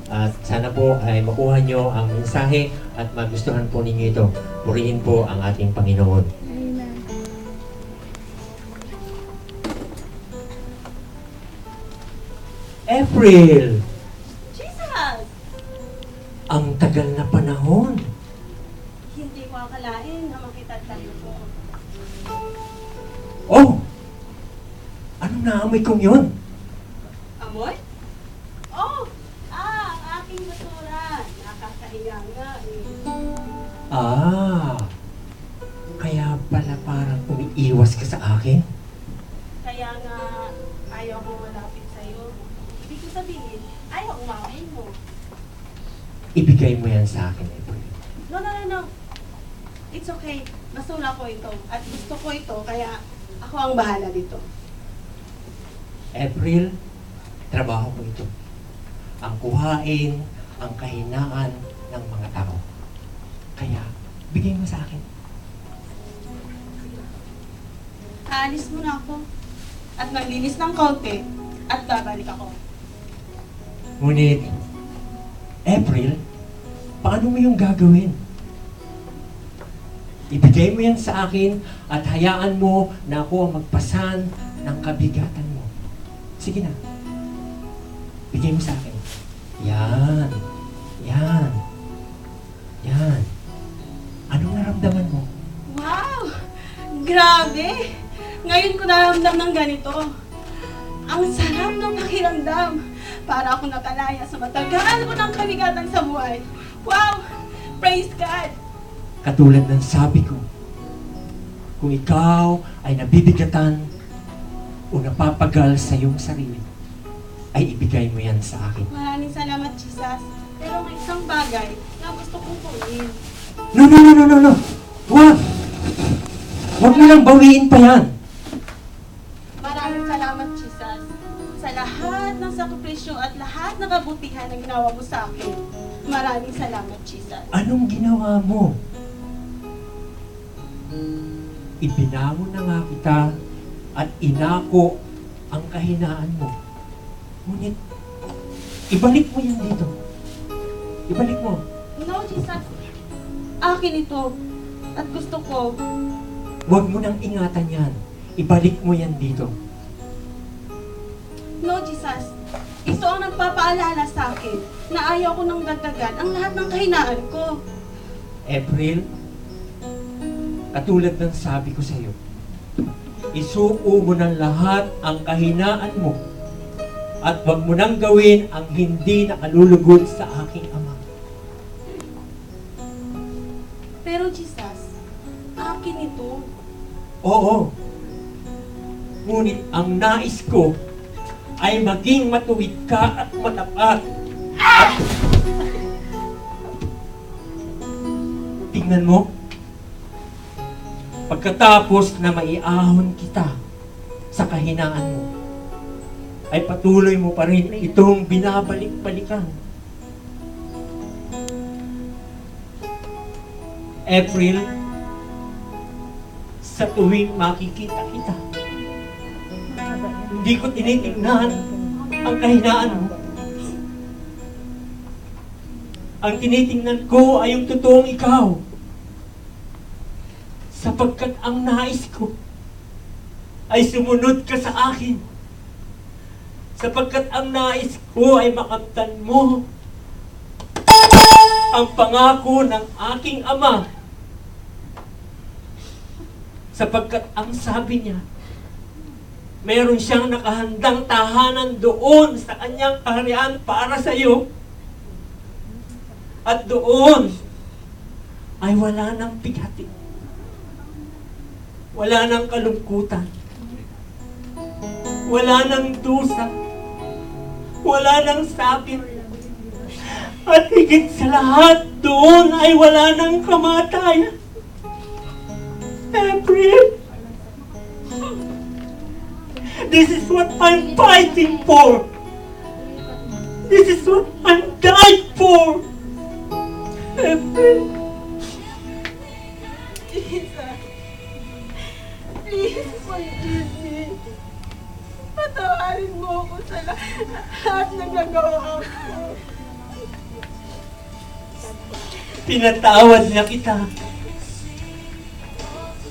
At sana po ay makuha nyo ang mensahe at magustuhan po ninyo ito. Purihin po ang ating Panginoon. Amen. April! Jesus! Ang tagal na panahon. Hindi ko akalain na makita tayo po. Oh! Anong naamoy kong yun? Amoy? Oh! Ang aking basura. Nakakahiya nga eh. Kaya pala parang umiiwas ka sa akin? Kaya nga ayaw ko malapit sa'yo. Ibig ko sabihin, ayaw umawin mo. Ibigay mo yan sa akin, April. No. It's okay. Basura ko ito. At gusto ko ito, kaya ako ang bahala dito. April, trabaho ko ito. Ang kuhain, ang kahinaan ng mga tao. Kaya, bigay mo sa akin. Aalis muna ako. At maglinis ng konti. At babalik ako. Ngunit, April, paano mo yung gagawin? Ibigay mo yan sa akin at hayaan mo na ako ang magpasan ng kabigatan mo. Sige na. Bigay mo sa akin. Yan. Yan. Yan. Anong naramdaman mo? Wow! Grabe! Ngayon ko naramdam ng ganito. Ang sarap ng pakiramdam. Para ako nakalaya sa matagal ko ng kabigatan sa buhay. Wow! Praise God! Katulad ng sabi ko, kung ikaw ay nabibigatan o napapagal sa iyong sarili, ay ibigay mo yan sa akin. Maraming salamat, Jesus. Pero may isang bagay na gusto kong kunin. No! Wag! Huwag mo lang bawiin pa yan. Maraming salamat, Jesus. Sa lahat ng sakripisyo at lahat ng kabutihan na ginawa mo sa akin. Maraming salamat, Jesus. Anong ginawa mo? Ibinangon na nga kita at inako ang kahinaan mo. Ngunit, ibalik mo yan dito. Ibalik mo. No, Jesus. Akin ito. At gusto ko, Huwag mo nang ingatan yan. Ibalik mo yan dito. no, Jesus. Ito ang nagpapaalala sa akin na ayaw ko nang dagdagan ang lahat ng kahinaan ko. April, katulad ng sabi ko sa iyo, isuko mo ng lahat ang kahinaan mo at huwag mo nang gawin ang hindi nakalulugod sa aking Ama. Pero Jesus, akin ito. Oo. Ngunit ang nais ko ay maging matuwid ka at matapat. Tingnan mo, pagkatapos na maiahon kita sa kahinaan mo, ay patuloy mo pa rin itong binabalik-balikan. April, sa tuwing makikita kita, hindi ko tinitingnan ang kahinaan mo. Ang tinitingnan ko ay yung totoong ikaw. Sapagkat ang nais ko ay sumunod ka sa akin. Sapagkat ang nais ko ay makamtan mo ang pangako ng aking Ama. Sapagkat ang sabi niya, meron siyang nakahandang tahanan doon sa kanyang kaharian para sa iyo. At doon ay wala nang bigati. Wala nang kalungkutan. Wala nang dusa. Wala nang sakit. At higit sa lahat, doon ay wala nang kamatayan. April, this is what I'm fighting for. This is what I'm dying for. April. Jesus, please forgive me. Patawarin mo ako sa lahat ng nagawa ko. Pinatawad na kita.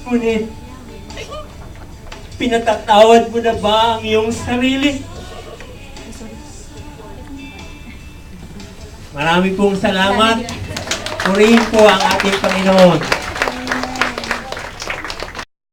Ngunit, pinatatawad mo na ba ang iyong sarili? Marami pong salamat. Purihin po ang ating Panginoon.